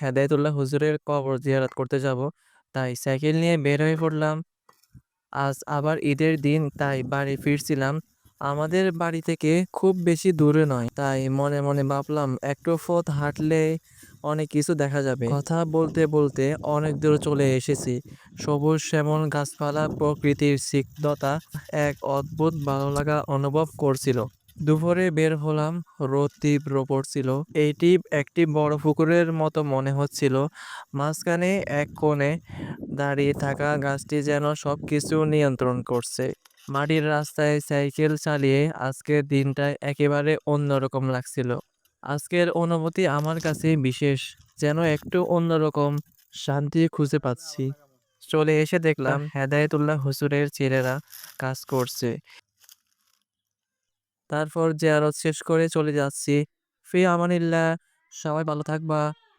হেদায়েতুল্লাহ হুজুরের কবর জিয়ারত করতে যাব। তাই সাইকেল নিয়ে বের হয়ে পড়লাম। আজ আবার ঈদের দিন, তাই বাড়ি ফিরছিলাম। আমাদের বাড়ি থেকে খুব বেশি দূরে নয়, তাই মনে মনে ভাবলাম একটু পথ হাঁটলে অনেক কিছু দেখা যাবে। কথা বলতে বলতে অনেক দূর চলে এসেছি। সবুজ শ্যামল গাছপালা, প্রকৃতির স্নিগ্ধতা এক অদ্ভুত ভালো লাগা অনুভব করছিল। দুপুরে বের হলাম, রোদ তীব্র পড়ছিল। এইটি একটি বড় পুকুরের মতো মনে হচ্ছিল। মাঝখানে এক কোণে দাঁড়িয়ে থাকা গাছটি যেন সবকিছু নিয়ন্ত্রণ করছে। মাটির রাস্তায় সাইকেল চালিয়ে আজকের দিনটা একেবারে অন্যরকম লাগছিল। আজকের অনুভূতি আমার কাছে বিশেষ, যেন একটু অন্যরকম শান্তি খুঁজে পাচ্ছি। চলে এসে দেখলাম হেদায়েতুল্লাহ হুজুরের ছেলেরা কাজ করছে। তারপর জিয়ারত শেষ করে চলে যাচ্ছি। ফি আমানিল্লাহ, সবাই ভালো থাকবা।